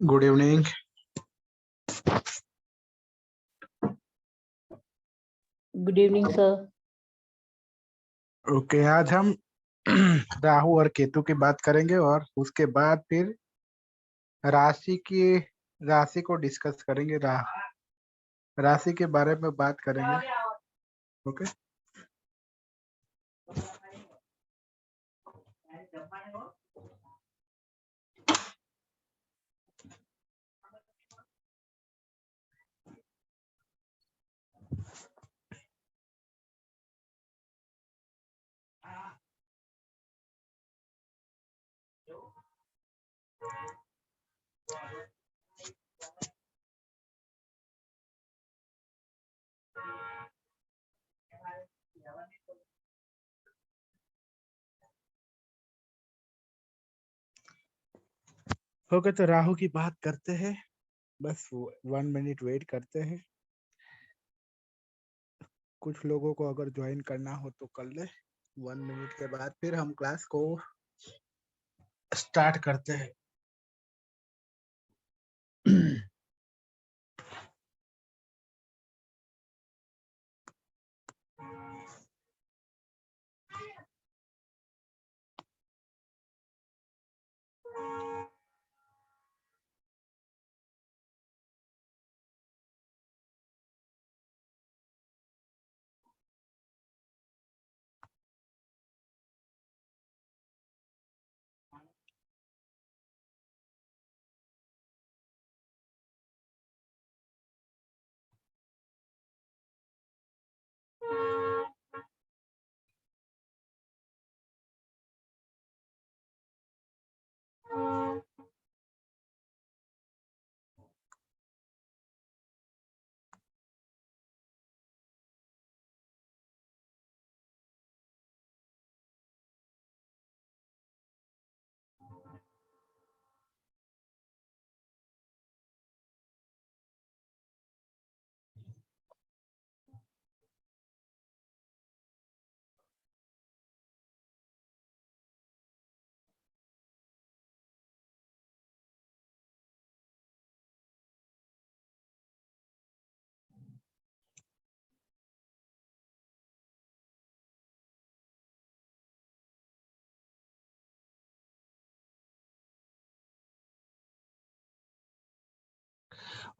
Good evening. Good evening sir. Okay, आज हम राहु और केतु की बात करेंगे और उसके बाद फिर राशि को डिस्कस करेंगे। राशि के बारे में बात करेंगे। ओके, ओके, तो राहु की बात करते हैं। बस 1 मिनट वेट करते हैं। कुछ लोगों को अगर ज्वाइन करना हो तो कर ले। 1 मिनट के बाद फिर हम क्लास को स्टार्ट करते हैं।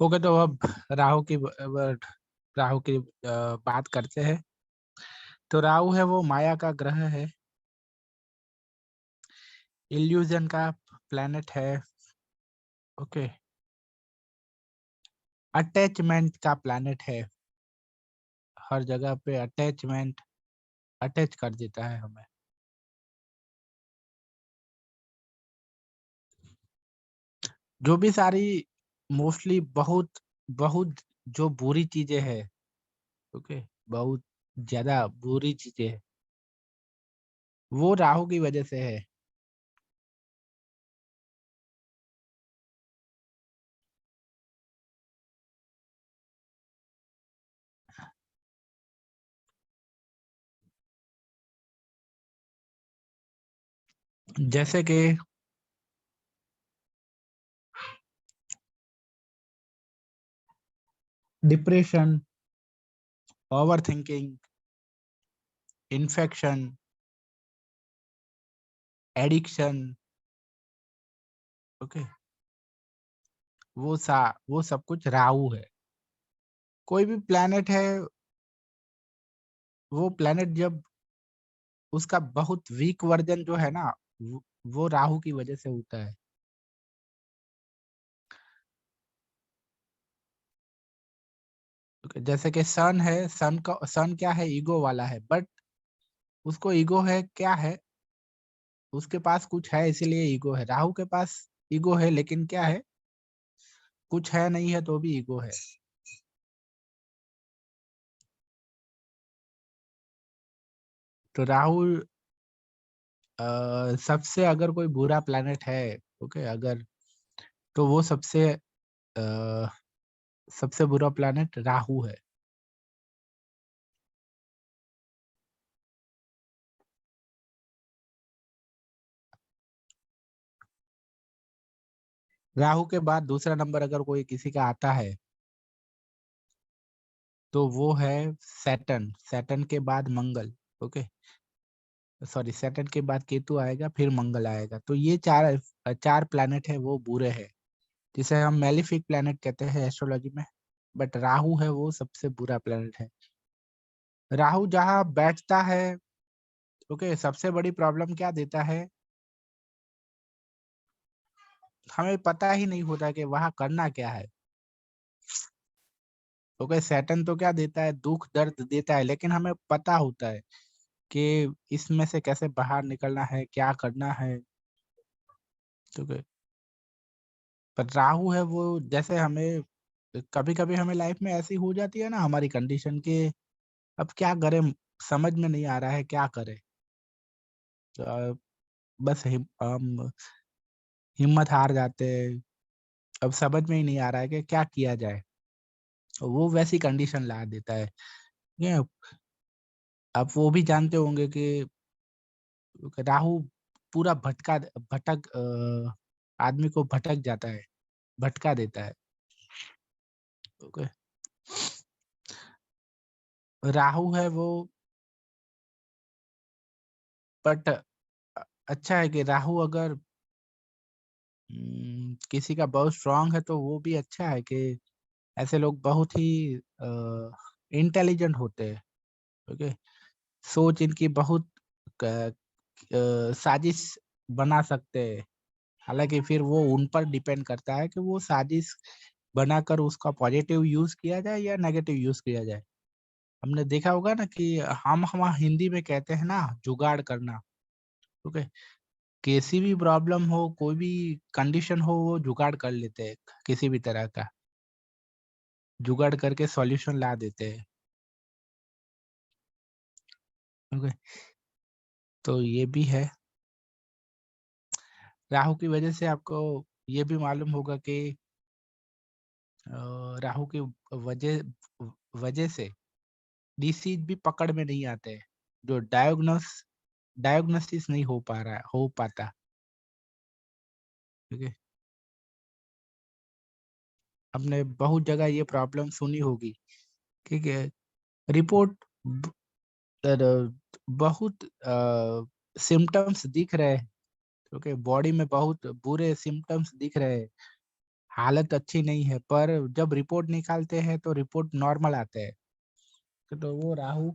ओके, तो अब राहु की बात करते हैं। तो राहु है वो माया का ग्रह है, इल्यूजन का प्लेनेट है। ओके, अटैचमेंट का प्लेनेट है। हर जगह पे अटैच कर देता है हमें। जो भी सारी मोस्टली बहुत बहुत जो बुरी चीजें है, ओके, बहुत ज्यादा बुरी चीजें है, वो राहु की वजह से है। जैसे कि depression, over thinking, infection, addiction, okay, वो सब कुछ राहु है। कोई भी प्लैनेट है, वो प्लैनेट जब उसका बहुत वीक वर्जन जो है ना, वो राहु की वजह से होता है। जैसे कि सन है, सन क्या है, ईगो वाला है, बट उसको ईगो है, क्या है, उसके पास कुछ है इसीलिए ईगो है। राहु के पास ईगो है लेकिन क्या है, कुछ है नहीं है तो भी ईगो है। तो राहु सबसे अगर कोई बुरा प्लैनेट है, ओके, अगर, तो वो सबसे बुरा प्लैनेट राहु है। राहु के बाद दूसरा नंबर अगर कोई किसी का आता है तो वो है सैटर्न। सैटर्न के बाद मंगल, ओके, सॉरी, सैटर्न के बाद केतु आएगा, फिर मंगल आएगा। तो ये चार चार प्लैनेट है वो बुरे हैं, जिसे हम मेलिफिक प्लैनेट कहते हैं एस्ट्रोलॉजी में। बट राहु है वो सबसे बुरा प्लैनेट है। राहु जहाँ बैठता है, ओके, सबसे बड़ी प्रॉब्लम क्या देता है, हमें पता ही नहीं होता कि वहां करना क्या है। ओके, सैटर्न तो क्या देता है, दुख दर्द देता है, लेकिन हमें पता होता है कि इसमें से कैसे बाहर निकलना है, क्या करना है। ओके, पर राहु है वो, जैसे हमें कभी कभी हमें लाइफ में ऐसी हो जाती है ना हमारी कंडीशन के, अब क्या करें, समझ में नहीं आ रहा है क्या करें। तो बस हम हिम्मत हार जाते हैं, अब समझ में ही नहीं आ रहा है कि क्या किया जाए, तो वो वैसी कंडीशन ला देता है। ये आप वो भी जानते होंगे कि राहु पूरा भटक आदमी को भटक जाता है, भटका देता है। ओके, राहु है वो, बट अच्छा है कि राहु अगर किसी का बहुत स्ट्रांग है तो वो भी अच्छा है कि ऐसे लोग बहुत ही इंटेलिजेंट होते हैं। ओके, सोच इनकी बहुत साजिश बना सकते हैं। हालांकि फिर वो उन पर डिपेंड करता है कि वो साजिश बनाकर उसका पॉजिटिव यूज किया जाए या नेगेटिव यूज किया जाए। हमने देखा होगा ना कि हम हिंदी में कहते हैं ना, जुगाड़ करना। ओके, कैसी भी प्रॉब्लम हो, कोई भी कंडीशन हो, वो जुगाड़ कर लेते हैं, किसी भी तरह का जुगाड़ करके सॉल्यूशन ला देते हैं। ओके, तो ये भी है। राहु की वजह से आपको ये भी मालूम होगा कि राहु की वजह वजह से डिसीज भी पकड़ में नहीं आते हैं, जो डायग्नोसिस नहीं हो पाता। ठीक है, हमने बहुत जगह ये प्रॉब्लम सुनी होगी। ठीक है, रिपोर्ट बहुत सिम्टम्स दिख रहे हैं, ओके, बॉडी में बहुत बुरे सिम्टम्स दिख रहे हैं, हालत अच्छी नहीं है, पर जब रिपोर्ट निकालते हैं तो रिपोर्ट नॉर्मल आते हैं। तो वो राहु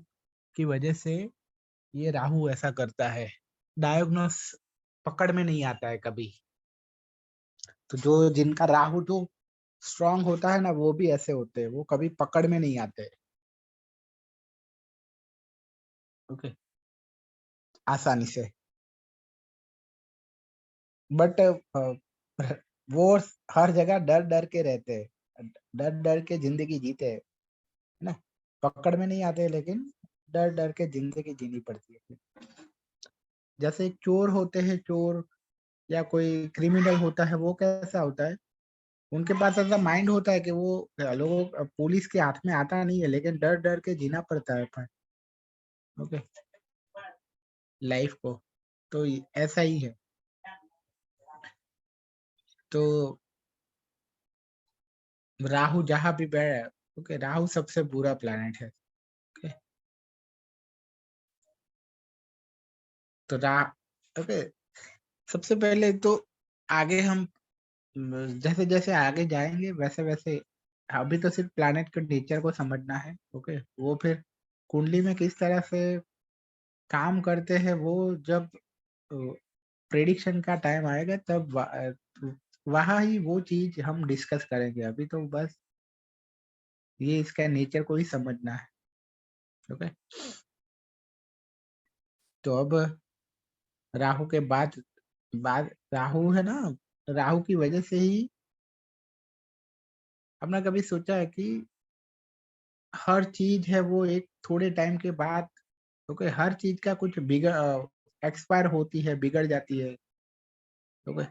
की वजह से, ये राहु ऐसा करता है, डायग्नोस पकड़ में नहीं आता है कभी। तो जो जिनका राहु जो स्ट्रांग होता है ना, वो भी ऐसे होते हैं, वो कभी पकड़ में नहीं आते। ओके, आसानी से, बट वो हर जगह डर डर के रहते हैं, डर डर के जिंदगी जीते हैं, है ना, पकड़ में नहीं आते, लेकिन डर डर के जिंदगी जीनी पड़ती है। जैसे चोर होते हैं, चोर या कोई क्रिमिनल होता है, वो कैसा होता है, उनके पास ऐसा माइंड होता है कि वो लोगों पुलिस के हाथ में आता नहीं है, लेकिन डर डर के जीना पड़ता है पर, ओके, लाइफ को। तो ऐसा ही है। तो राहु जहां भी बैठे, ओके, राहु सबसे बुरा प्लैनेट है। ओके। तो ओके, सबसे पहले तो आगे हम जैसे जैसे आगे जाएंगे वैसे वैसे अभी तो सिर्फ प्लैनेट के नेचर को समझना है। ओके, वो फिर कुंडली में किस तरह से काम करते हैं वो जब प्रेडिक्शन का टाइम आएगा तब वहाँ ही वो चीज हम डिस्कस करेंगे। अभी तो बस ये इसका नेचर को ही समझना है। ओके, तो अब राहु के बाद राहु है ना, राहु की वजह से ही हमने कभी सोचा है कि हर चीज है वो एक थोड़े टाइम के बाद, ओके, हर चीज का कुछ बिगड़ एक्सपायर होती है, बिगड़ जाती है। ओके,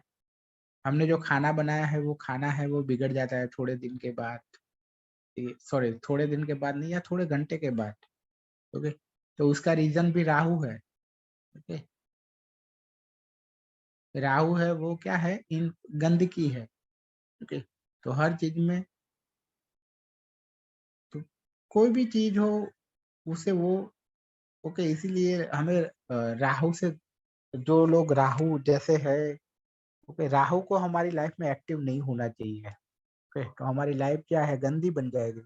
हमने जो खाना बनाया है वो खाना है वो बिगड़ जाता है थोड़े दिन के बाद, सॉरी थोड़े दिन के बाद नहीं, या थोड़े घंटे के बाद। ओके, तो उसका रीजन भी राहु है। ओके, राहु है वो क्या है, इन गंदगी है। ओके, तो हर चीज में, तो कोई भी चीज हो उसे वो, ओके, इसीलिए हमें राहु से, जो लोग राहु जैसे है, ओके, राहु को हमारी लाइफ में एक्टिव नहीं होना चाहिए। ओके, तो हमारी लाइफ क्या है, गंदी बन जाएगी।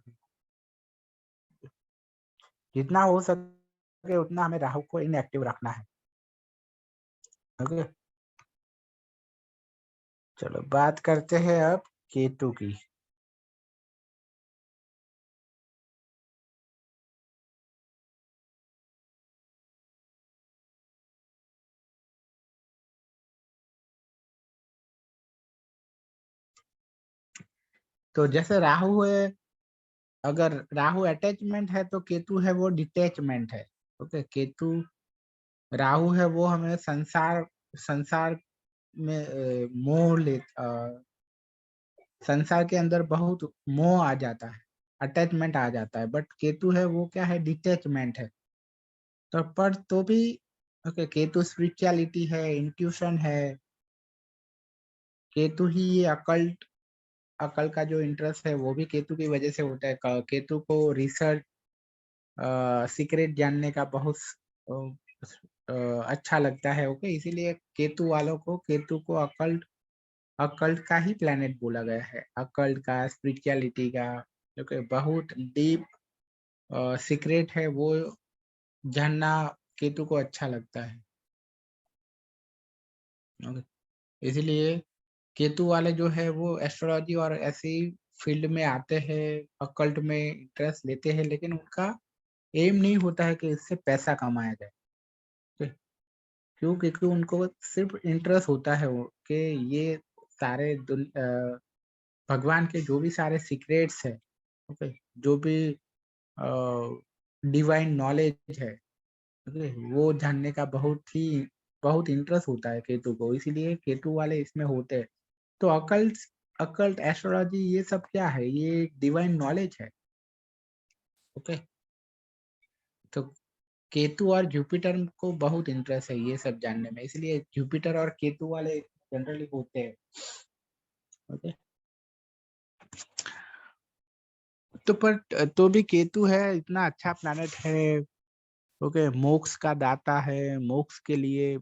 जितना हो सके उतना हमें राहु को इनएक्टिव रखना है। ओके, चलो बात करते हैं अब केतु की। तो जैसे राहु है, अगर राहु अटैचमेंट है तो केतु है वो डिटैचमेंट है। ओके, केतु, राहु है वो हमें संसार संसार में मोह ले संसार के अंदर बहुत मोह आ जाता है, अटैचमेंट आ जाता है। बट केतु है वो क्या है, डिटैचमेंट है। तो पर तो भी, ओके, केतु स्पिरिचुअलिटी है, इंट्यूशन है। केतु ही ये अकल्ट, अकल का जो इंटरेस्ट है वो भी केतु की वजह से होता है। केतु को रिसर्च, सीक्रेट जानने का बहुत अ, अच्छा लगता है। ओके, इसीलिए केतु वालों को, केतु को अकल्ट, अकल्ट का ही प्लेनेट बोला गया है, अकल्ट का, स्पिरिचुअलिटी का। ओके, बहुत डीप सीक्रेट है वो जानना केतु को अच्छा लगता है। ओके, इसलिए केतु वाले जो है वो एस्ट्रोलॉजी और ऐसी फील्ड में आते हैं, अकल्ट में इंटरेस्ट लेते हैं, लेकिन उनका एम नहीं होता है कि इससे पैसा कमाया जाए। ठीक? क्यों? क्योंकि उनको सिर्फ इंटरेस्ट होता है वो कि ये सारे भगवान के जो भी सारे सीक्रेट्स है, ओके, जो भी डिवाइन नॉलेज है, ओके, वो जानने का बहुत इंटरेस्ट होता है केतु को, इसीलिए केतु वाले इसमें होते हैं। तो अकल्ट, अकल्ट एस्ट्रोलॉजी ये सब क्या है, ये डिवाइन नॉलेज है। ओके, तो केतु और जुपिटर को बहुत इंटरेस्ट है ये सब जानने में, इसलिए जुपिटर और केतु वाले जनरली होते हैं। ओके, तो पर तो भी केतु है इतना अच्छा प्लैनेट है। ओके, मोक्ष का दाता है, मोक्ष के लिए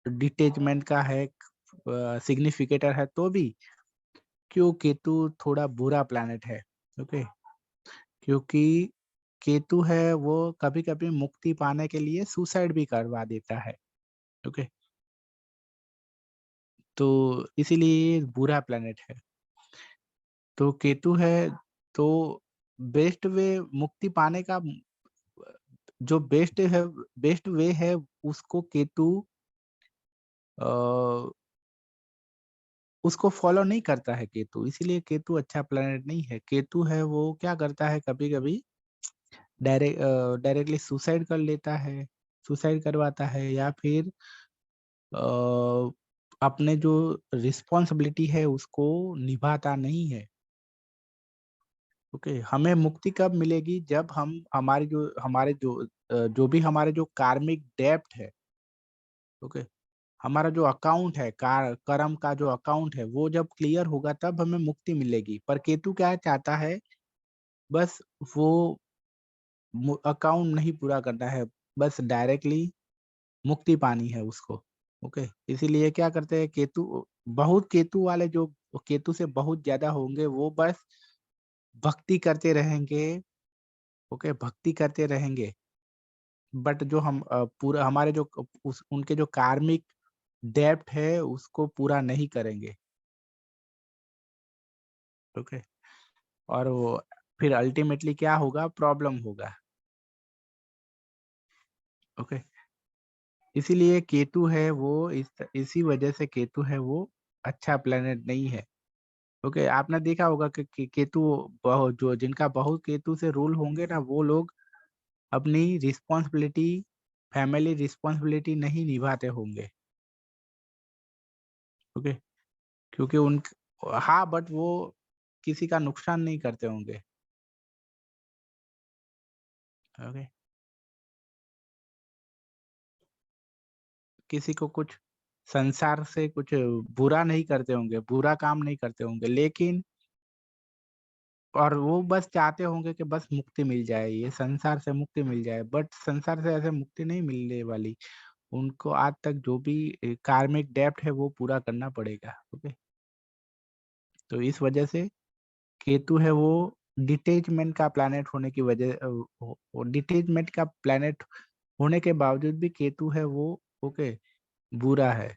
डिटेचमेंट का है, सिग्निफिकेटर है, तो भी क्यों केतु थोड़ा बुरा प्लैनेट है। ओके, क्योंकि केतु है वो कभी कभी मुक्ति पाने के लिए सुसाइड भी करवा देता है। ओके, तो इसीलिए ये बुरा प्लैनेट है। तो केतु है, तो बेस्ट वे मुक्ति पाने का, जो बेस्ट वे है उसको केतु अ, उसको फॉलो नहीं करता है केतु, इसीलिए केतु अच्छा प्लेनेट नहीं है। केतु है वो क्या करता है, कभी कभी डायरेक्टली सुसाइड कर लेता है, सुसाइड करवाता है, या फिर अपने जो रिस्पॉन्सिबिलिटी है उसको निभाता नहीं है। ओके, हमें मुक्ति कब मिलेगी, जब हम जो भी हमारे जो कार्मिक डेप्ट है, ओके, हमारा जो अकाउंट है, कर्म का जो अकाउंट है वो जब क्लियर होगा तब हमें मुक्ति मिलेगी। पर केतु क्या चाहता है, बस वो अकाउंट नहीं पूरा करना है, बस डायरेक्टली मुक्ति पानी है उसको। ओके, इसीलिए क्या करते हैं, केतु बहुत केतु वाले जो केतु से बहुत ज्यादा होंगे वो बस भक्ति करते रहेंगे। ओके, भक्ति करते रहेंगे, बट जो हम पूरा हमारे जो उनके जो कार्मिक डेप्ट है उसको पूरा नहीं करेंगे। ओके, और वो फिर अल्टीमेटली क्या होगा, प्रॉब्लम होगा। ओके, इसीलिए केतु है वो इसी वजह से केतु है वो अच्छा प्लेनेट नहीं है। ओके, आपने देखा होगा कि केतु बहुत जो जिनका बहुत केतु से रूल होंगे ना, वो लोग अपनी रिस्पॉन्सिबिलिटी, फैमिली रिस्पॉन्सिबिलिटी नहीं निभाते होंगे। ओके, क्योंकि उन हाँ, बट वो किसी का नुकसान नहीं करते होंगे। ओके, किसी को कुछ संसार से कुछ बुरा नहीं करते होंगे, बुरा काम नहीं करते होंगे, लेकिन और वो बस चाहते होंगे कि बस मुक्ति मिल जाए, ये संसार से मुक्ति मिल जाए, बट संसार से ऐसे मुक्ति नहीं मिलने वाली। उनको आज तक जो भी कार्मिक डेप्ट है वो पूरा करना पड़ेगा। ओके, तो इस वजह से केतु है वो डिटेचमेंट का प्लैनेट होने की वजह डिटेचमेंट का प्लैनेट होने के बावजूद भी केतु है वो ओके बुरा है।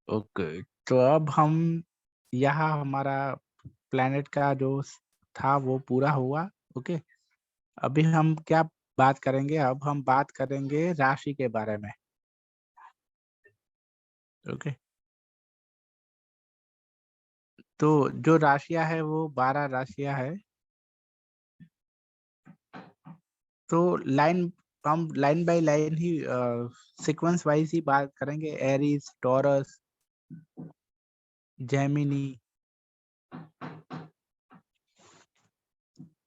ओके, तो अब हम यहाँ हमारा प्लैनेट का जो था वो पूरा हुआ। ओके, अभी हम क्या बात करेंगे, अब हम बात करेंगे राशि के बारे में। ओके, तो जो राशियां है वो 12 राशियां है। तो हम लाइन बाय लाइन ही सीक्वेंस वाइज ही बात करेंगे। Aries, Taurus, Gemini,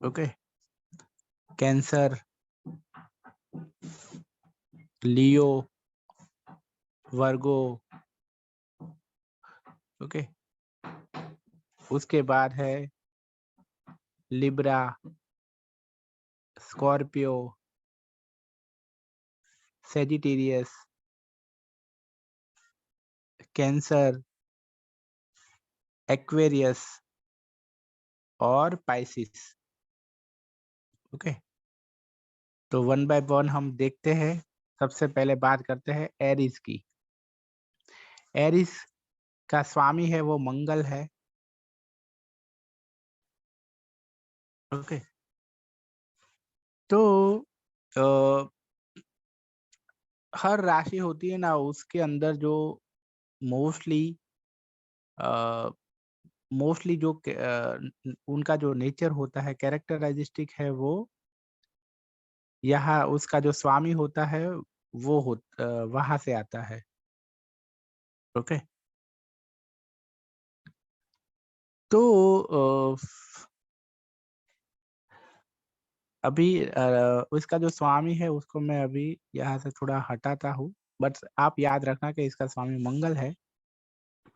okay, Cancer, Leo, Virgo. Okay, उसके बाद है Libra, Scorpio, Sagittarius, Cancer, Aquarius और पाइसिस। ओके, तो वन बाय वन हम देखते हैं। सबसे पहले बात करते हैं एरीज की। एरीज का स्वामी है वो मंगल है। ओके, तो अ, हर राशि होती है ना, उसके अंदर जो मोस्टली मोस्टली जो उनका जो नेचर होता है, कैरेक्टरिस्टिक है वो यहाँ उसका जो स्वामी होता है वो वहां से आता है। ओके, तो अभी उसका जो स्वामी है उसको मैं अभी यहाँ से थोड़ा हटाता हूँ, बट आप याद रखना कि इसका स्वामी मंगल है।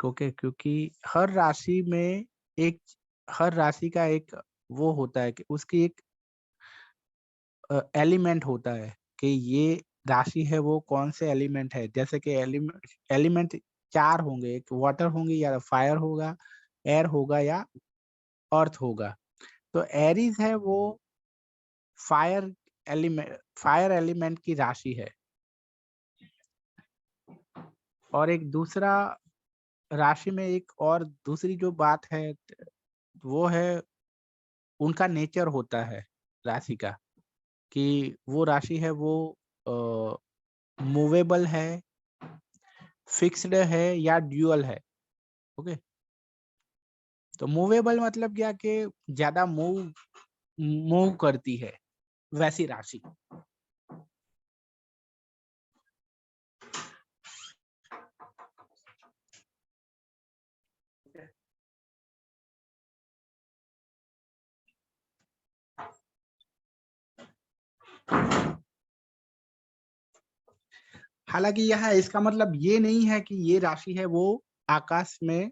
ओके, क्योंकि हर राशि में एक हर राशि का एक वो होता है कि उसकी एक एलिमेंट होता है कि ये राशि है वो कौन से एलिमेंट है। जैसे कि एलिमेंट चार होंगे, एक वाटर होंगे या फायर होगा, एयर होगा या अर्थ होगा। तो एरीज है वो फायर फायर एलिमेंट की राशि है। और एक दूसरा राशि में एक और दूसरी जो बात है वो है उनका नेचर होता है राशि का, कि वो राशि है वो मूवेबल है, फिक्स्ड है या ड्यूअल है। ओके, तो मूवेबल मतलब क्या कि ज्यादा मूव मूव करती है वैसी राशि। हालांकि यह इसका मतलब ये नहीं है कि ये राशि है वो आकाश में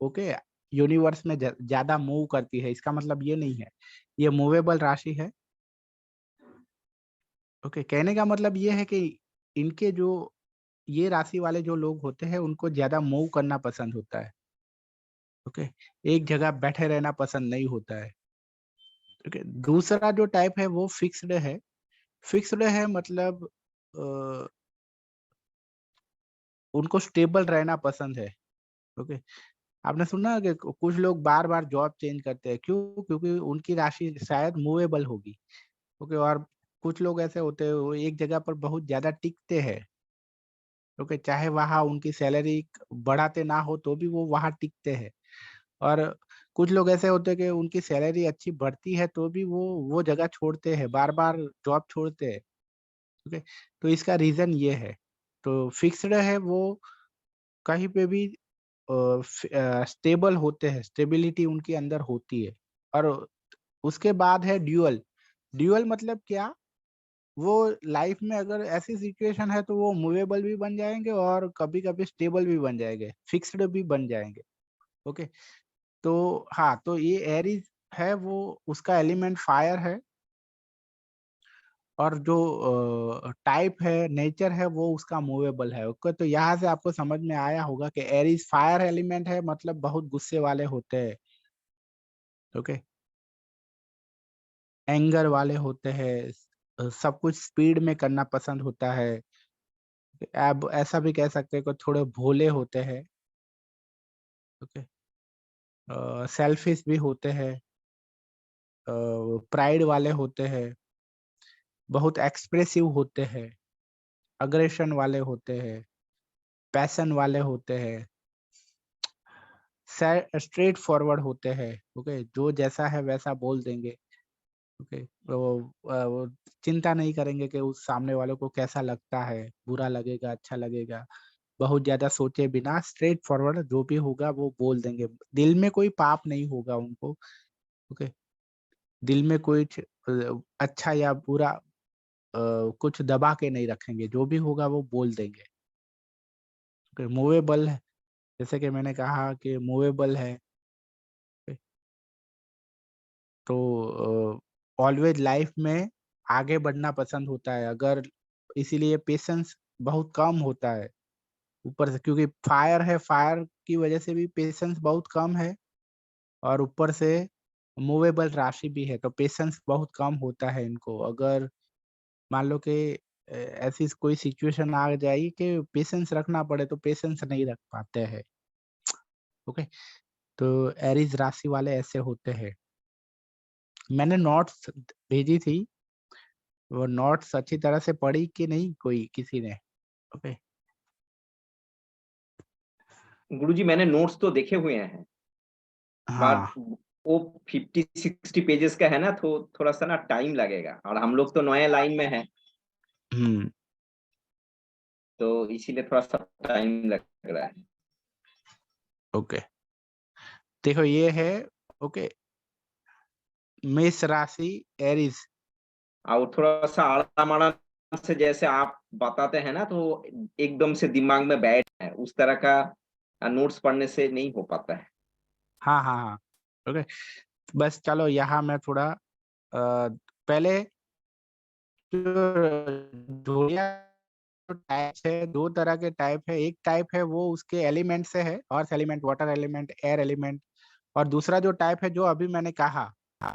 ओके यूनिवर्स में ज्यादा मूव करती है, इसका मतलब ये नहीं है, ये मूवेबल राशि है। ओके, कहने का मतलब ये है कि इनके जो ये राशि वाले जो लोग होते हैं उनको ज्यादा मूव करना पसंद होता है। ओके, एक जगह बैठे रहना पसंद नहीं होता है। ओके, दूसरा जो टाइप है वो फिक्स्ड है। फिक्स्ड है मतलब उनको स्टेबल रहना पसंद है। ओके, आपने सुना कि कुछ लोग बार बार जॉब चेंज करते हैं, क्यों? क्योंकि उनकी राशि शायद मूवेबल होगी। ओके, और कुछ लोग ऐसे होते हैं वो एक जगह पर बहुत ज्यादा टिकते हैं। ओके, चाहे वहां उनकी सैलरी बढ़ाते ना हो तो भी वो वहां टिकते हैं। और कुछ लोग ऐसे होते हैं कि उनकी सैलरी अच्छी बढ़ती है तो भी वो जगह छोड़ते हैं, बार बार जॉब छोड़ते हैं। ओके, तो इसका रीजन ये है। तो फिक्स्ड है वो कहीं पे भी स्टेबल होते हैं, स्टेबिलिटी उनके अंदर होती है। और उसके बाद है ड्यूअल। ड्यूअल मतलब क्या? वो लाइफ में अगर ऐसी सिचुएशन है तो वो मूवेबल भी बन जाएंगे और कभी कभी स्टेबल भी बन जाएंगे, फिक्स्ड भी बन जाएंगे। ओके, तो हाँ, तो ये एरीज है, वो उसका एलिमेंट फायर है। और जो टाइप है, नेचर है, वो उसका मूवेबल है। ओके, तो यहाँ से आपको समझ में आया होगा कि एरीज फायर एलिमेंट है, मतलब बहुत गुस्से वाले होते हैं। ओके, एंगर वाले होते हैं, सब कुछ स्पीड में करना पसंद होता है। अब ऐसा भी कह सकते हैं कि थोड़े भोले होते हैं। ओके, सेल्फिश भी होते हैं, प्राइड वाले होते हैं, बहुत एक्सप्रेसिव होते हैं, अग्रेशन वाले होते हैं, पैशन वाले होते हैं, स्ट्रेट फॉरवर्ड होते हैं। ओके, जो जैसा है वैसा बोल देंगे। ओके, वो चिंता नहीं करेंगे कि उस सामने वालों को कैसा लगता है, बुरा लगेगा, अच्छा लगेगा। बहुत ज्यादा सोचे बिना स्ट्रेट फॉरवर्ड जो भी होगा वो बोल देंगे। दिल में कोई पाप नहीं होगा उनको। ओके, दिल में कोई अच्छा या बुरा कुछ दबा के नहीं रखेंगे, जो भी होगा वो बोल देंगे। ओके, मूवेबल है, जैसे कि मैंने कहा कि मूवेबल है। तो ऑलवेज लाइफ में आगे बढ़ना पसंद होता है, अगर इसीलिए पेशेंस बहुत कम होता है ऊपर से, क्योंकि फायर है, फायर की वजह से भी पेशेंस बहुत कम है। और ऊपर से मूवेबल राशि भी है तो पेशेंस बहुत कम होता है इनको। अगर मान लो कि ऐसी कोई सिचुएशन आ जाए कि पेशेंस रखना पड़े तो पेशेंस नहीं रख पाते हैं। ओके, तो एरीज राशि वाले ऐसे होते हैं। मैंने नोट्स भेजी थी, वो नोट्स अच्छी तरह से पढ़ी कि नहीं कोई किसी ने? ओके, गुरुजी मैंने नोट्स तो देखे हुए हैं, बट हाँ, वो 50-60 पेजेस का है ना, तो थोड़ा सा ना टाइम लगेगा, और हम लोग तो नए लाइन में हैं, हम्म, तो इसीलिए थोड़ा सा टाइम लग रहा है। ओके, देखो ये है। ओके, मेष राशि, एरीज। और थोड़ा सा आड़ा माड़ा से जैसे आप बताते हैं ना, तो एकदम से दिमाग में बैठ है, उस तरह का नोट्स पढ़ने से नहीं हो पाता है। हाँ हाँ हाँ, ओके, बस चलो यहाँ मैं थोड़ा पहले जोड़िया टाइप है, दो तरह के टाइप है। एक टाइप है वो उसके एलिमेंट से है, earth element, water element, air element. और दूसरा जो टाइप है जो अभी मैंने कहा,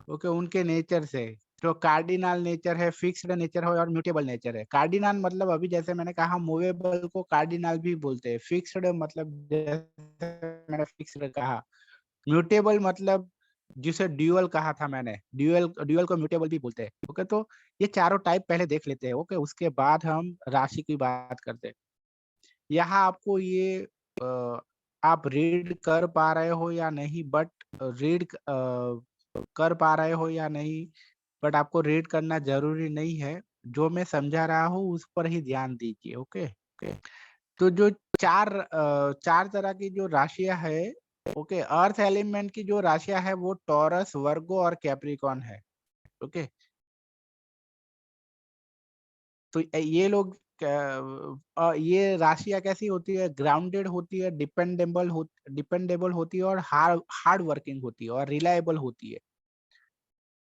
ओके, उनके नेचर से, जो कार्डिनल नेचर है, फिक्स्ड नेचर है और म्यूटेबल नेचर है। कार्डिनल मतलब अभी जैसे मैंने कहा मूवेबल को कार्डिनल भी बोलते हैं। फिक्स्ड मतलब जैसे मैंने फिक्स्ड कहा। म्यूटेबल मतलब जिसे ड्यूअल कहा था मैंने, ड्यूअल ड्यूअल को म्यूटेबल भी बोलते हैं। ओके, तो ये चारों टाइप पहले देख लेते हैं। ओके, उसके बाद हम राशि की बात करते हैं। यहाँ आपको ये आप रीड कर पा रहे हो या नहीं, बट रीड कर पा रहे हो या नहीं, बट आपको रीड करना जरूरी नहीं है। जो मैं समझा रहा हूँ उस पर ही ध्यान दीजिए। ओके, ओके, तो जो चार तरह की जो राशियां है, ओके, अर्थ एलिमेंट की जो राशियां है वो टॉरस, वर्गो और कैप्रिकॉन है। ओके, तो ये लोग ये राशियां कैसी होती है, ग्राउंडेड होती है, डिपेंडेबल होती है और हार्ड वर्किंग होती है और रिलायबल होती है।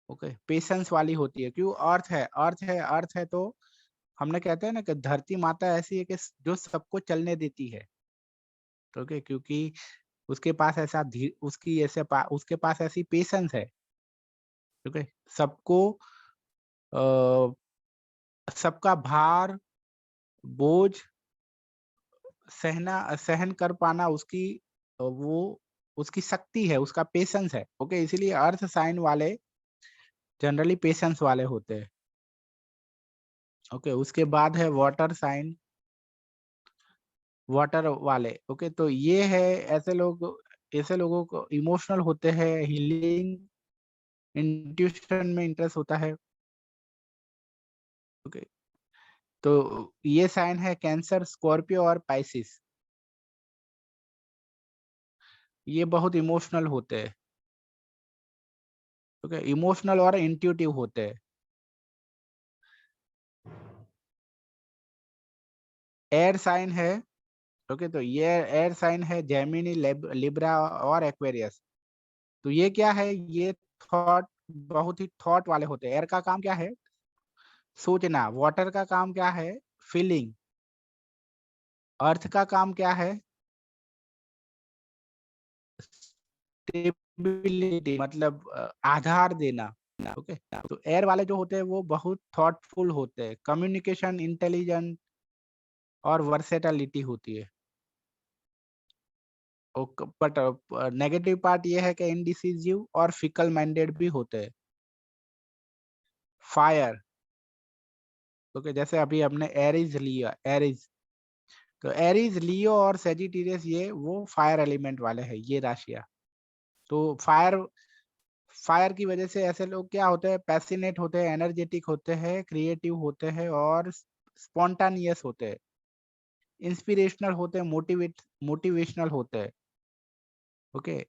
ओके, पेशेंस वाली होती है। क्यों? अर्थ है तो हमने कहते हैं ना कि धरती माता ऐसी है कि जो सबको चलने देती है। ओके, क्योंकि उसके पास उसके पास ऐसी पेशेंस है। ओके, सबको अ, सबका भार, बोझ सहन कर पाना वो उसकी शक्ति है, उसका पेशेंस है। ओके, इसीलिए अर्थ साइन वाले जनरली पेशेंस वाले होते हैं। ओके, उसके बाद है वाटर वाले। ओके, तो ये है ऐसे लोगों को इमोशनल होते हैं, हीलिंग इंट्यूशन में इंटरेस्ट होता है। ओके, तो ये साइन है कैंसर, स्कॉर्पियो और पाइसिस। ये बहुत इमोशनल होते हैं। ओके, इमोशनल और इंट्यूटिव होते हैं। एयर साइन है। ओके, तो ये एयर साइन है जेमिनी, लिब्रा और एक्वेरियस। तो ये क्या है, ये बहुत ही थॉट वाले होते हैं। एयर का काम क्या है? सोचना। वाटर का काम क्या है? फीलिंग। अर्थ का काम क्या है? स्टेबिलिटी, मतलब आधार देना। ओके, तो एयर वाले जो होते हैं वो बहुत थॉटफुल होते हैं, कम्युनिकेशन, इंटेलिजेंट और वर्सेटिलिटी होती है। बट नेगेटिव पार्ट ये है कि इनडिसिजिव और फिकल माइंडेड भी होते हैं। फायर। ओके, जैसे अभी हमने एरीज लिया, तो एरीज, लियो और सेजिटेरियस ये वो फायर एलिमेंट वाले हैं, ये राशियां। तो फायर की वजह से ऐसे लोग क्या होते हैं, पैसिनेट होते हैं, एनर्जेटिक होते हैं, क्रिएटिव होते हैं और स्पॉन्टानियस होते हैं, इंस्पिरेशनल होते हैं, मोटिवेशनल होते हैं। ओके,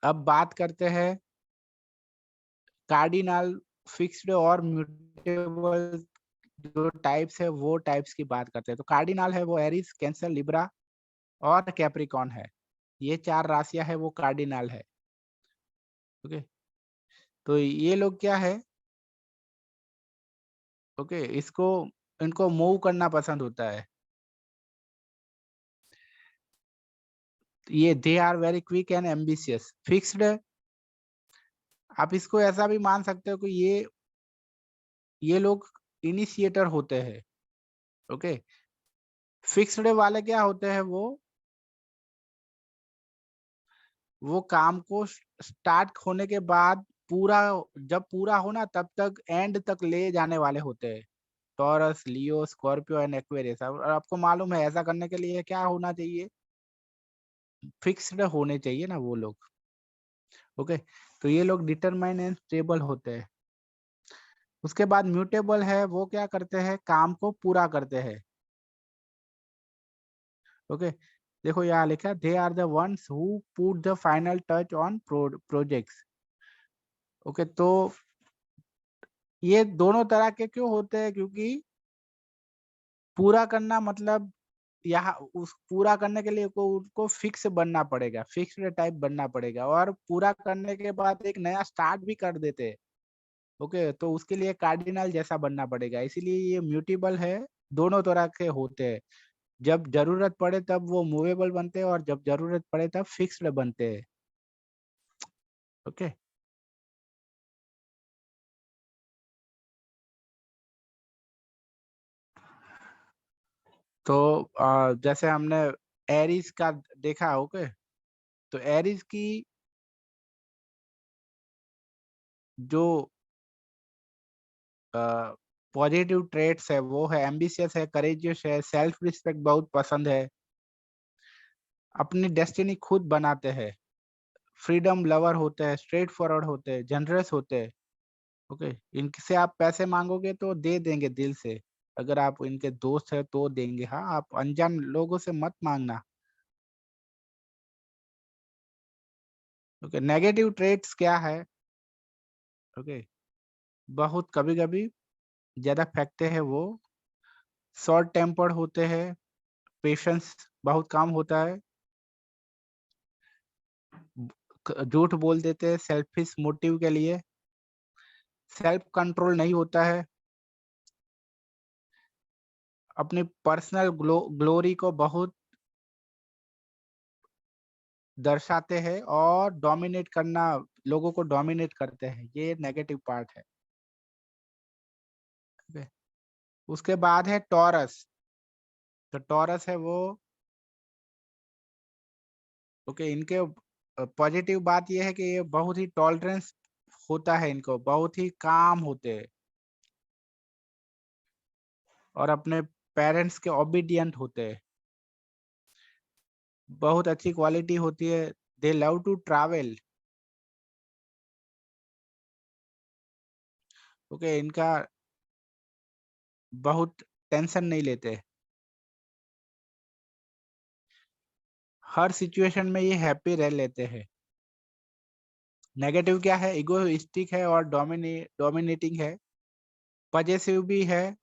अब बात करते हैं कार्डिनल, फिक्स्ड और म्यूटेबल जो टाइप्स है, वो टाइप्स की बात करते हैं। तो कार्डिनल है वो एरीज, कैंसर, लिब्रा और कैप्रिकॉन है। ये 4 राशियां है वो कार्डिनल है। ओके, तो ये लोग क्या है, ओके, इनको मूव करना पसंद होता है। ये they are very quick and ambitious. Fixed, आप इसको ऐसा भी मान सकते हो कि ये लोग इनिशिएटर होते हैं। ओके, फिक्स्ड वाले क्या होते हैं, वो काम को स्टार्ट होने के बाद जब पूरा हो ना तब तक एंड तक ले जाने वाले होते हैं। Taurus, Leo, Scorpio and Aquarius. और आपको मालूम है ऐसा करने के लिए क्या होना चाहिए? फिक्स्ड होने चाहिए ना वो लोग। ओके, तो ये लोग डिटरमाइन एंड स्टेबल होते हैं। उसके बाद म्यूटेबल है, वो क्या करते हैं, काम को पूरा करते हैं। ओके, देखो यहाँ लिखा, they are the ones who put the final touch on projects. Okay, तो ये दोनों तरह के क्यों होते हैं? क्योंकि पूरा करना मतलब यहाँ उस पूरा करने के लिए उनको फिक्स बनना पड़ेगा, फिक्स्ड टाइप बनना पड़ेगा, और पूरा करने के बाद एक नया स्टार्ट भी कर देते हैं। ओके, तो उसके लिए कार्डिनल जैसा बनना पड़ेगा, इसीलिए ये म्यूटेबल है। दोनों तरह के होते हैं, जब जरूरत पड़े तब वो मूवेबल बनते हैं और जब जरूरत पड़े तब फिक्स्ड बनते हैं। ओके, तो जैसे हमने एरीज का देखा। ओके, तो एरीज की जो पॉजिटिव ट्रेट्स है वो है एम्बिशियस है, करेजियस है, सेल्फ रिस्पेक्ट बहुत पसंद है, अपनी डेस्टिनी खुद बनाते हैं, फ्रीडम लवर होते हैं, स्ट्रेट फॉरवर्ड होते हैं, जनरस होते हैं। ओके, इनसे आप पैसे मांगोगे तो दे देंगे दिल से। अगर आप इनके दोस्त है तो देंगे, हाँ, आप अनजान लोगों से मत मांगना। ओके, नेगेटिव ट्रेट्स क्या है? ओके, बहुत कभी कभी ज्यादा फेंकते हैं वो, शॉर्ट टेम्पर्ड होते हैं, पेशेंस बहुत कम होता है, झूठ बोल देते हैं सेल्फिश मोटिव के लिए, सेल्फ कंट्रोल नहीं होता है, अपनी पर्सनल ग्लोरी को बहुत दर्शाते हैं और डोमिनेट करना, लोगों को डोमिनेट करते हैं, ये नेगेटिव पार्ट है। Okay? उसके बाद है टॉरस। तो टॉरस है वो, ओके, इनके पॉजिटिव बात ये है कि ये बहुत ही टॉलरेंस होता है, इनको बहुत ही काम होते हैं और अपने पेरेंट्स के ओबीडिएंट होते हैं, बहुत अच्छी क्वालिटी होती है, they love to travel. Okay, इनका बहुत टेंशन नहीं लेते, हर सिचुएशन में ये हैप्पी रह लेते हैं। नेगेटिव क्या है? इगोइस्टिक है और डोमिनेटिंग है, पजेसिव भी है,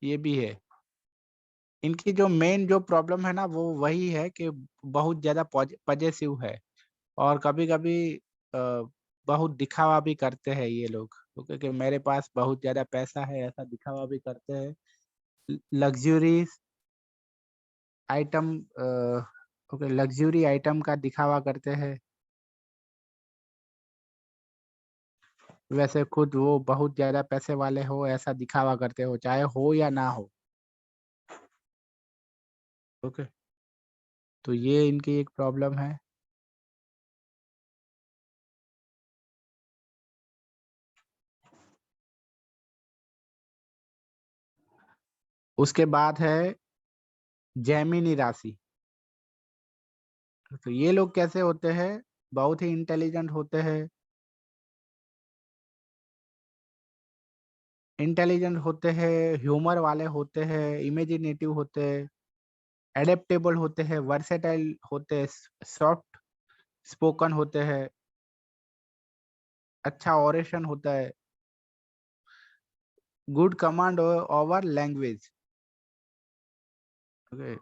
ये भी है। इनकी जो मेन जो प्रॉब्लम है ना, वो वही है कि बहुत ज्यादा पजेसिव है और कभी-कभी बहुत दिखावा भी करते हैं ये लोग, क्योंकि मेरे पास बहुत ज्यादा पैसा है, ऐसा दिखावा भी करते हैं। Luxury item, okay, luxury item का दिखावा करते हैं, वैसे खुद वो बहुत ज्यादा पैसे वाले हो ऐसा दिखावा करते हो, चाहे हो या ना हो। ओके, तो ये इनकी एक प्रॉब्लम है। उसके बाद है जेमिनी राशि। तो ये लोग कैसे होते हैं? बहुत ही इंटेलिजेंट होते हैं, ह्यूमर वाले होते हैं, इमेजिनेटिव होते हैं, एडेप्टेबल होते हैं, वर्सेटाइल होते हैं, सॉफ्ट स्पोकन होते हैं, अच्छा ऑरेशन होता है, good command over language. Okay,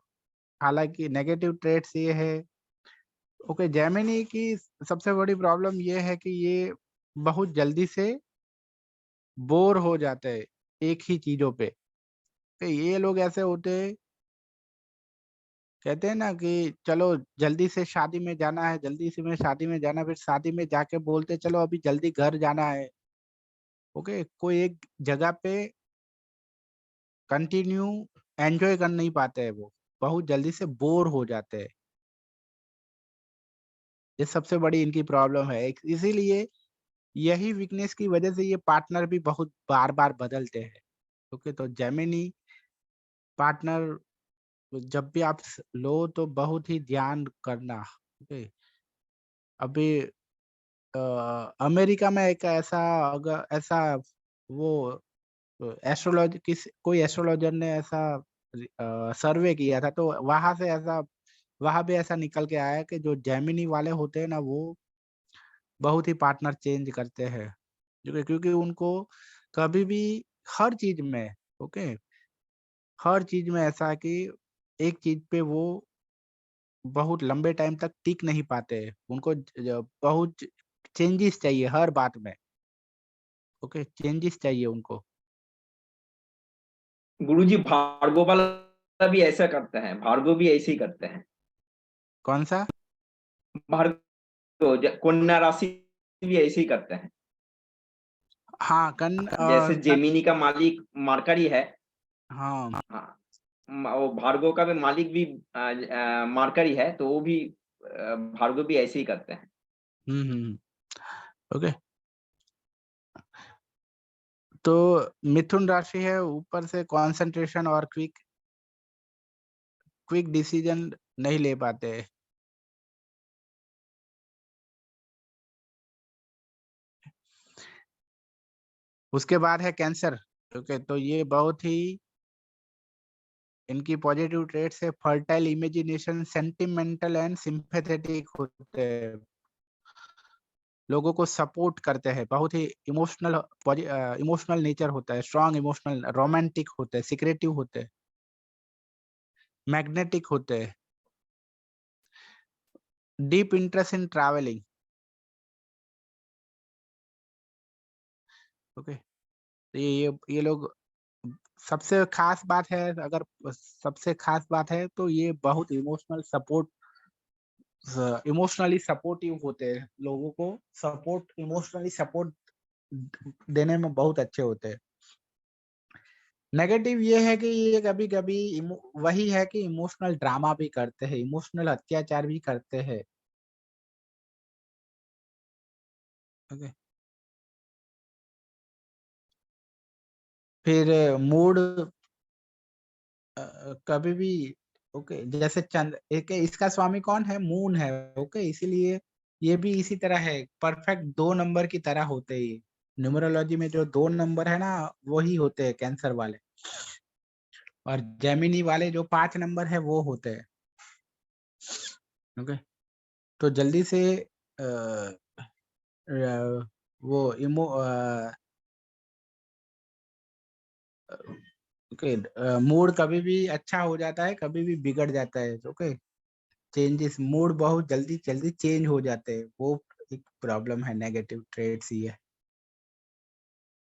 हालांकि नेगेटिव ट्रेट्स ये है। ओके, जेमिनी की सबसे बड़ी प्रॉब्लम ये है कि ये बहुत जल्दी से बोर हो जाते हैं एक ही चीजों पे। तो ये लोग ऐसे होते हैं, कहते हैं ना कि चलो जल्दी से शादी में जाना है, जल्दी से में शादी में जाना, फिर शादी में जाके बोलते चलो अभी जल्दी घर जाना है। ओके, कोई एक जगह पे कंटिन्यू एंजॉय कर नहीं पाते हैं, वो बहुत जल्दी से बोर हो जाते हैं। ये सबसे बड़ी इनकी प्रॉब्लम है, इसीलिए यही वीकनेस की वजह से ये पार्टनर भी बहुत बार बार बदलते हैं। ओके, तो जेमिनी पार्टनर जब भी आप लो तो बहुत ही ध्यान करना। ओके, अभी अमेरिका में एक ऐसा, अगर ऐसा वो एस्ट्रोलॉजी किस कोई एस्ट्रोलॉजर ने ऐसा सर्वे किया था, तो वहां भी ऐसा निकल के आया कि जो जेमिनी वाले होते हैं ना, वो बहुत ही पार्टनर चेंज करते हैं, क्योंकि उनको कभी भी हर चीज में, ओके, हर चीज में ऐसा है कि एक चीज पे वो बहुत लंबे टाइम तक टिक नहीं पाते, उनको बहुत चेंजेस चाहिए हर बात में। ओके, चेंजेस चाहिए उनको। गुरुजी भार्गव वाला भी ऐसा करते हैं, भार्गव भी ऐसे ही करते हैं। कौन सा? भार्गव कन्या राशि भी ऐसे ही करते हैं। हाँ, जैसे जेमिनी का मालिक मरकरी है, हाँ। हाँ, वो भार्गव का भी मालिक भी मरकरी है, तो वो भी भार्गव भी ऐसे ही करते हैं। हम्म। ओके, तो मिथुन राशि है, ऊपर से कंसंट्रेशन और क्विक डिसीजन नहीं ले पाते। उसके बाद है कैंसर। ओके, तो ये बहुत ही इनकी पॉजिटिव ट्रेट्स है, fertile imagination, sentimental and sympathetic होते हैं, लोगों को सपोर्ट करते हैं, बहुत ही इमोशनल नेचर होता है, स्ट्रांग इमोशनल, रोमांटिक होते हैं, सिक्रेटिव होते हैं, मैग्नेटिक होते हैं, deep interest in travelling. Okay, तो ये लोग, सबसे खास बात है, अगर सबसे खास बात है तो ये बहुत इमोशनली सपोर्टिव होते हैं, लोगों को इमोशनली सपोर्ट देने में बहुत अच्छे होते हैं। नेगेटिव ये है कि ये कभी कभी वही है कि इमोशनल ड्रामा भी करते हैं, इमोशनल अत्याचार भी करते हैं। ओके, फिर मूड कभी भी, ओके, जैसे चंद एक इसका स्वामी कौन है, मून है। ओके, इसीलिए ये भी इसी तरह है, परफेक्ट 2 नंबर की तरह होते ही। न्यूमरोलॉजी में जो 2 नंबर है ना, वही होते हैं कैंसर वाले, और जेमिनी वाले जो 5 नंबर है वो होते हैं। ओके, तो जल्दी से अ, वो ओके, मूड कभी भी अच्छा हो जाता है, कभी भी बिगड़ जाता है। ओके, चेंजेस, मूड बहुत जल्दी जल्दी चेंज हो जाते हैं, वो एक प्रॉब्लम है, नेगेटिव ट्रेड्स ही है।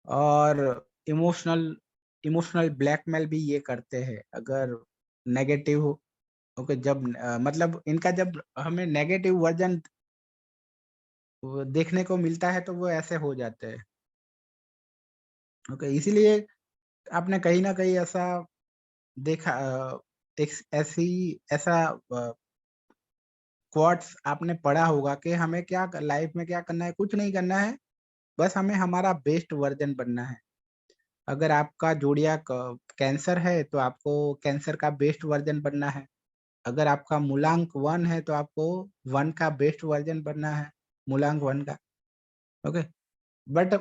और इमोशनल इमोशनल ब्लैकमेल भी ये करते हैं, अगर नेगेटिव। ओके, जब मतलब इनका जब हमें नेगेटिव वर्जन देखने को मिलता है तो वो ऐसे हो जाते हैं। ओके, इसीलिए आपने कहीं ना कहीं ऐसा देखा, एक ऐसा क्वार्ट्स आपने पढ़ा होगा कि हमें क्या लाइफ में क्या करना है, कुछ नहीं करना है, बस हमें हमारा बेस्ट वर्जन बनना है। अगर आपका जोड़िया कैंसर है तो आपको कैंसर का बेस्ट वर्जन बनना है। अगर आपका मूलांक 1 है तो आपको 1 का बेस्ट वर्जन बनना है, मूलांक 1 का। ओके, बट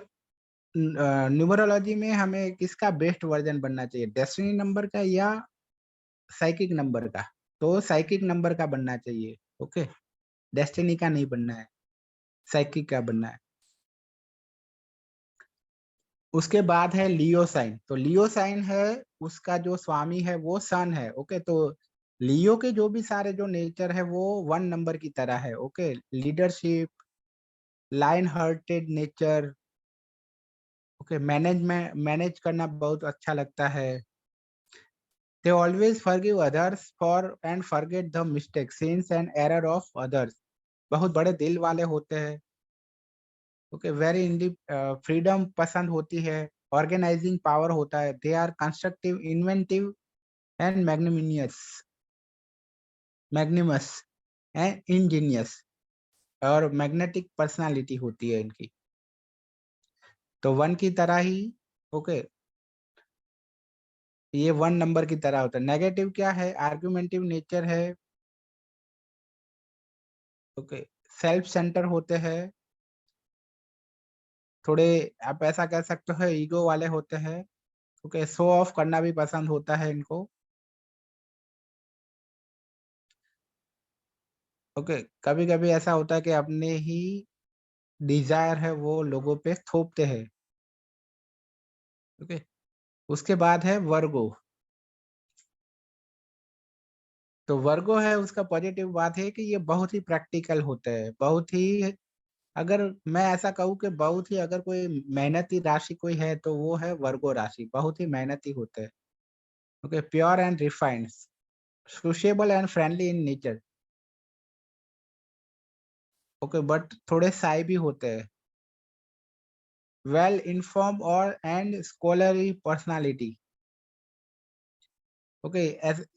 न्यूमरोलॉजी में हमें किसका बेस्ट वर्जन बनना चाहिए, डेस्टिनी नंबर का या साइकिक नंबर का? तो साइकिक नंबर का बनना चाहिए। ओके, डेस्टिनी का नहीं बनना है, साइकिक का बनना है। उसके बाद है लियो साइन। तो लियो साइन है, उसका जो स्वामी है वो सन है। ओके, तो लियो के जो भी सारे जो नेचर है वो 1 नंबर की तरह है। Okay, leadership, line hearted nature. Okay, manage करना बहुत अच्छा लगता है। They always forgive others for and forget the mistakes, sins and error of others. बहुत बड़े दिल वाले होते हैं। ओके, वेरी फ्रीडम पसंद होती है, ऑर्गेनाइजिंग पावर होता है। They are constructive, inventive and magnanimous and ingenious, और मैग्नेटिक पर्सनालिटी होती है इनकी। तो 1 की तरह ही, ओके, ये 1 नंबर की तरह होता है। नेगेटिव क्या है, आर्ग्यूमेंटिव नेचर है। ओके, सेल्फ सेंटर होते हैं, थोड़े आप ऐसा कह सकते हो ईगो वाले होते हैं। ओके, शो ऑफ करना भी पसंद होता है इनको। ओके, कभी कभी ऐसा होता है कि अपने ही डिजायर है वो लोगों पे थोपते हैं। ओके, उसके बाद है वर्गो। तो वर्गो है, उसका पॉजिटिव बात है कि ये बहुत ही प्रैक्टिकल होते हैं, बहुत ही, अगर मैं ऐसा कहूँ कि बहुत ही, अगर कोई मेहनती राशि कोई है तो वो है वर्गो राशि, बहुत ही मेहनती होते हैं। Okay, pure and refined, sociable and friendly in nature. Okay, but थोड़े साई भी होते हैं। वेल इन्फॉर्म और एंड स्कॉलरली पर्सनालिटी। ओके,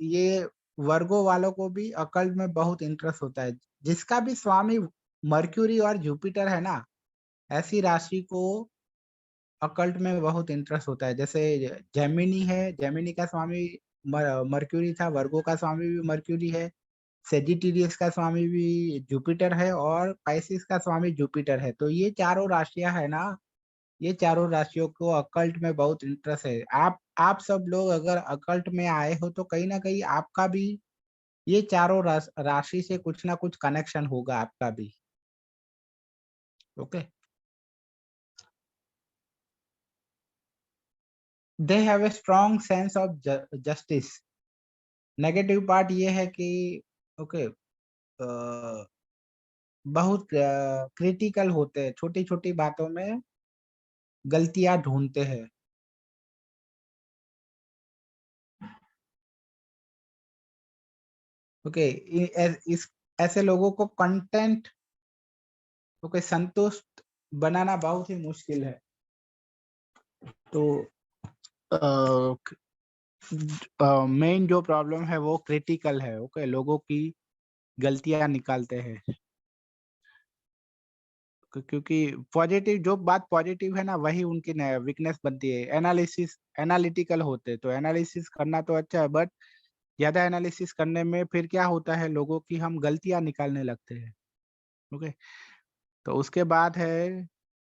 ये वर्गो वालों को भी अकल्ट में बहुत इंटरेस्ट होता है। जिसका भी स्वामी मर्क्यूरी और जुपिटर है ना, ऐसी राशि को अकल्ट में बहुत इंटरेस्ट होता है। जैसे जेमिनी है, जेमिनी का स्वामी मर्क्यूरी था, वर्गो का स्वामी भी मर्क्यूरी है, सेजिटेरियस का स्वामी भी जुपिटर है, और पाइसिस का स्वामी जुपिटर है। तो ये चारों राशियां है ना, ये चारों राशियों को अकल्ट में बहुत इंटरेस्ट है। आप सब लोग अगर अकल्ट में आए हो तो कहीं ना कहीं आपका भी ये चारों राशि से कुछ ना कुछ कनेक्शन होगा आपका भी। Okay, they have a strong sense of justice. Negative part ये है कि ओके बहुत क्रिटिकल होते हैं, छोटी छोटी बातों में गलतियां ढूंढते हैं। ओके, इस ऐसे लोगों को कंटेंट ओके संतुष्ट बनाना बहुत ही मुश्किल है। तो मेन जो प्रॉब्लम है वो क्रिटिकल है। ओके, लोगों की गलतियां निकालते हैं क्योंकि पॉजिटिव जो बात पॉजिटिव है ना वही उनकी वीकनेस बनती है। एनालिटिकल होते तो एनालिसिस करना तो अच्छा है, बट ज्यादा एनालिसिस करने में फिर क्या होता है, लोगों की हम गलतियां निकालने लगते हैं। ओके, तो उसके बाद है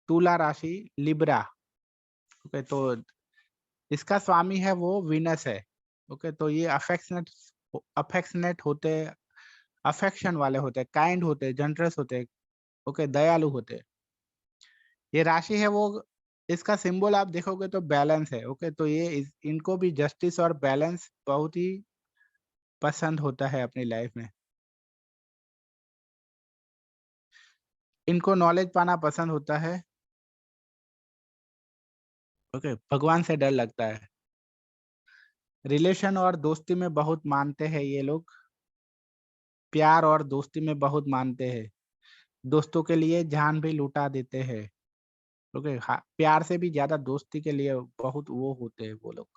तुला राशि लिब्रा। ओके, तो इसका स्वामी है वो वीनस है। ओके, तो ये अफेक्शनेट होते, अफेक्शन वाले होते, काइंड होते, जनरस होते, ओके, दयालु होते। ये राशि है वो, इसका सिंबल आप देखोगे तो बैलेंस है। ओके, तो ये इनको भी जस्टिस और बैलेंस बहुत ही पसंद होता है अपनी लाइफ में। इनको नॉलेज पाना पसंद होता है। ओके, भगवान से डर लगता है। रिलेशन और दोस्ती में बहुत मानते हैं ये लोग, प्यार और दोस्ती में बहुत मानते हैं। दोस्तों के लिए जान भी लुटा देते हैं। ओके, प्यार से भी ज्यादा दोस्ती के लिए बहुत वो होते हैं वो लोग।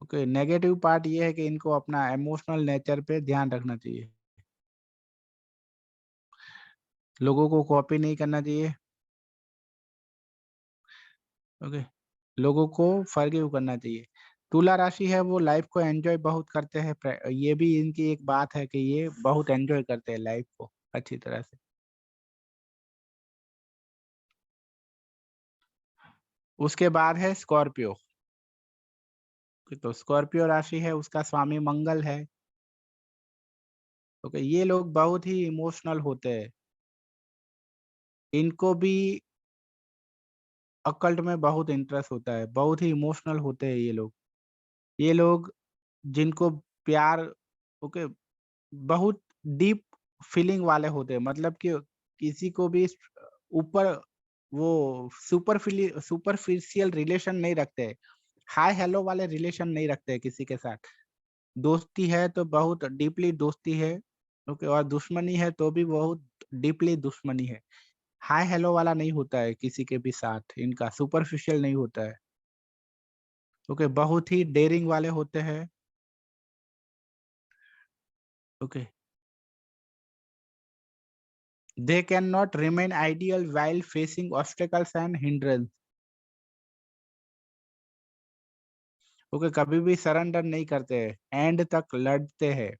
ओके, नेगेटिव पार्ट ये है कि इनको अपना इमोशनल नेचर पे ध्यान रखना चाहिए। लोगों को कॉपी नहीं करना चाहिए। ओके, लोगों को फॉरगिव करना चाहिए। तुला राशि है वो लाइफ को एंजॉय बहुत करते हैं। ये भी इनकी एक बात है कि ये बहुत एंजॉय करते हैं लाइफ को अच्छी तरह से। उसके बाद है स्कॉर्पियो। तो स्कॉर्पियो राशि है उसका स्वामी मंगल है। ओके, ये लोग बहुत ही इमोशनल होते हैं। इनको भी अकल्ट में बहुत इंटरेस्ट होता है, बहुत ही इमोशनल होते हैं ये लोग। ये लोग जिनको प्यार ओके बहुत डीप फीलिंग वाले होते हैं, मतलब कि किसी को भी ऊपर वो सुपरफिशियल रिलेशन नहीं रखते, हाई हेलो वाले रिलेशन नहीं रखते किसी के साथ। दोस्ती है तो बहुत डीपली दोस्ती है। ओके, और दुश्मनी है तो भी बहुत डीपली दुश्मनी है। हाई हेलो वाला नहीं होता है किसी के भी साथ, इनका सुपरफिशियल नहीं होता है। ओके, बहुत ही डेयरिंग वाले होते हैं। Okay, they cannot remain ideal while facing obstacles and hindrance. Okay, कभी भी सरेंडर नहीं करते, एंड तक लड़ते हैं।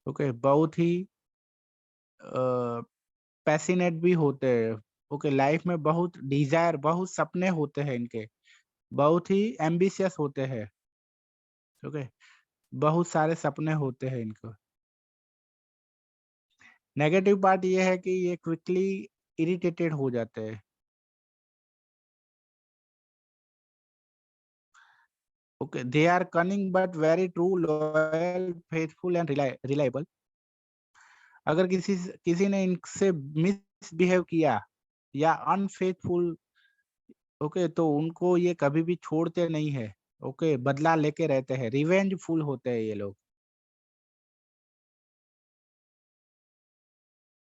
ओके, बहुत ही पैसिनेट भी होते हैं। ओके, लाइफ में बहुत डिजायर, बहुत सपने होते हैं इनके, बहुत ही एम्बिशियस होते हैं। ओके, बहुत सारे सपने होते हैं इनको। नेगेटिव पार्ट ये है कि ये क्विकली इरिटेटेड हो जाते हैं। Okay, they are cunning but very true, loyal, faithful and reliable. अगर किसी ने इनसे मिसबिहेव किया या अनफेथफुल, ओके, तो उनको ये कभी भी छोड़ते नहीं है। ओके, बदला लेके रहते हैं, रिवेंजफुल होते हैं ये लोग।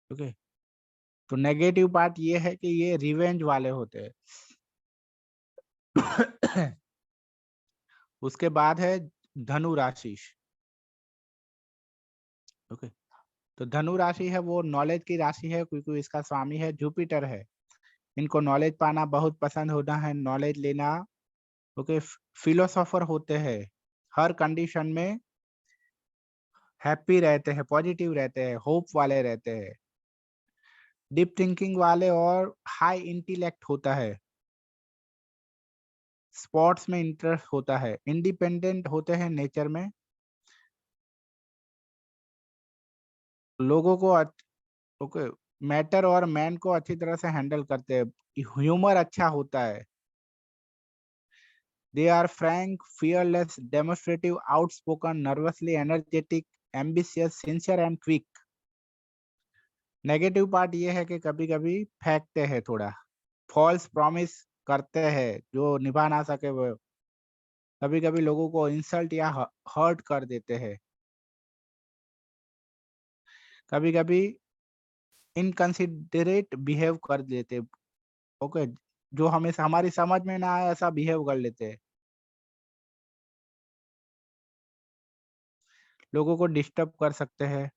ओके, तो नेगेटिव पार्ट ये है कि ये रिवेंज वाले होते हैं। उसके बाद है धनु राशि। ओके, तो धनु राशि है वो नॉलेज की राशि है क्योंकि इसका स्वामी है जुपिटर है। इनको नॉलेज पाना बहुत पसंद होता है, नॉलेज लेना। ओके, फिलोसोफर होते हैं, हर कंडीशन में हैप्पी रहते हैं, पॉजिटिव रहते हैं, होप वाले रहते हैं, डीप थिंकिंग वाले और हाई इंटेलेक्ट होता है। स्पोर्ट्स में इंटरेस्ट होता है, इंडिपेंडेंट होते हैं नेचर में। लोगों को ओके मैटर और मैन को अच्छी तरह से हैंडल करते हैं, ह्यूमर अच्छा होता है। They are frank, fearless, demonstrative, outspoken, nervously energetic, ambitious, sincere and quick. Negative part ये है कि कभी कभी फेंकते हैं, थोड़ा फॉल्स प्रॉमिस करते हैं जो निभा ना सके वो, कभी कभी लोगों को इंसल्ट या हर्ट कर देते हैं, कभी कभी इनकंसिडरेट बिहेव कर देते। ओके, जो हमें हमारी समझ में ना आए ऐसा बिहेव कर लेते हैं, लोगों को डिस्टर्ब कर सकते हैं।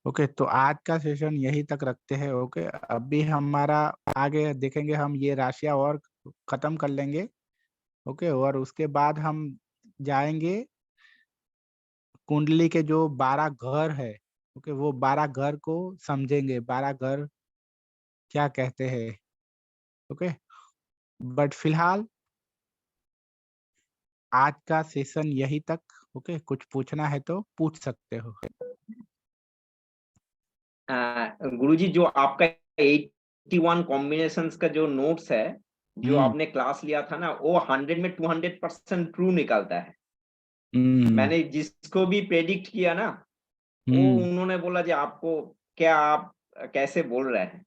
ओके, तो आज का सेशन यही तक रखते हैं। ओके, अभी हमारा आगे देखेंगे, हम ये राशियां और खत्म कर लेंगे। ओके, और उसके बाद हम जाएंगे कुंडली के जो 12 घर है। ओके, वो 12 घर को समझेंगे, 12 घर क्या कहते हैं। ओके, बट फिलहाल आज का सेशन यही तक। ओके, कुछ पूछना है तो पूछ सकते हो। गुरुजी, जो आपका 81 कॉम्बिनेशंस का जो नोट्स है, जो आपने क्लास लिया था ना, वो 100 में 200% ट्रू निकलता है। मैंने जिसको भी प्रेडिक्ट किया ना, वो उन्होंने बोला जी आपको क्या, आप कैसे बोल रहे हैं।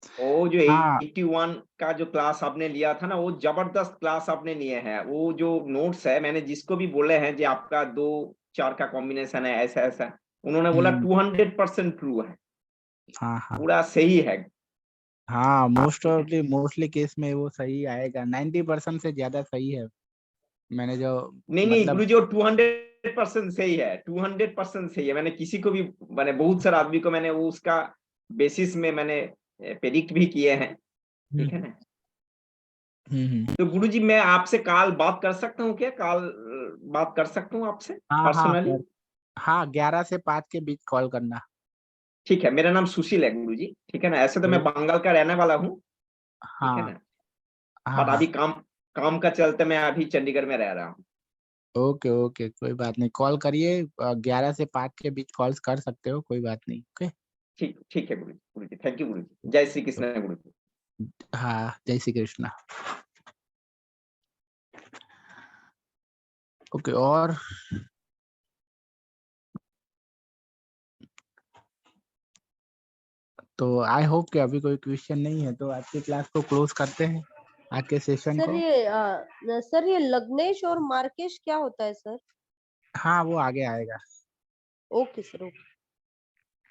वो जो हाँ 81 का जो क्लास आपने लिया था ना, वो जबरदस्त क्लास आपने लिए हैं। वो जो नोट्स है, मैंने जिसको भी बोले हैं जी आपका 2-4 का कॉम्बिनेशन है, ऐसा ऐसा, उन्होंने बोला 200% ट्रू है, हाँ हाँ पूरा सही है। हाँ, मोस्टली केस में वो सही आएगा, 90% से ज्यादा सही है। मैंने जो नहीं नहीं मतलब गुरु जी, वो 200% सही है, 200% सही है। मैंने किसी को भी, मैंने बहुत सारे आदमी को मैंने वो उसका बेसिस में मैंने प्रेडिक्ट भी किए हैं, ठीक है ना। तो गुरु जी, मैं आपसे कल बात कर सकता हूँ क्या? कल बात कर सकता हूँ आपसे हाँ हाँ पर्सनली? हाँ, 11 से 5 के बीच कॉल करना। ठीक है, मेरा नाम सुशील है गुरु जी, ठीक है ना। ऐसे तो मैं ओ, बंगाल का रहने वाला हूँ, ठीक है हाँ ना। हाँ बट हाँ, अभी काम काम का चलते मैं अभी चंडीगढ़ में रह रहा हूँ। ओके ओके, कोई बात नहीं, कॉल करिए। 11 से 5 के बीच कॉल्स कर सकते हो, कोई बात नहीं। ओके, ठीक ठीक है गुरु जी, थैंक यू गुरु जी। जय श्री कृष्ण गुरु जी। हाँ, जय श्री कृष्णा। ओके, और तो आई होप कि अभी कोई क्वेश्चन नहीं है, तो आज की क्लास को क्लोज करते हैं, आज के सेशन को। सर ये लग्नेश और मार्केश क्या होता है सर? हाँ, वो आगे आएगा, ओके सर, ओके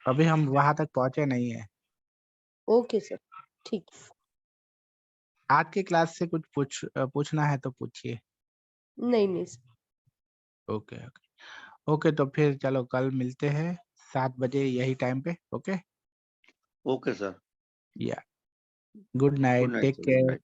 अभी हम वहां तक पहुंचे नहीं है। ओके सर, ठीक है। आज की क्लास से कुछ पूछना है तो पूछिए। नहीं नहीं सर। ओके ओके ओके, तो फिर चलो कल मिलते हैं 7 बजे यही टाइम पे। Okay, okay sir, yeah good good night, night take sir, good care. Night.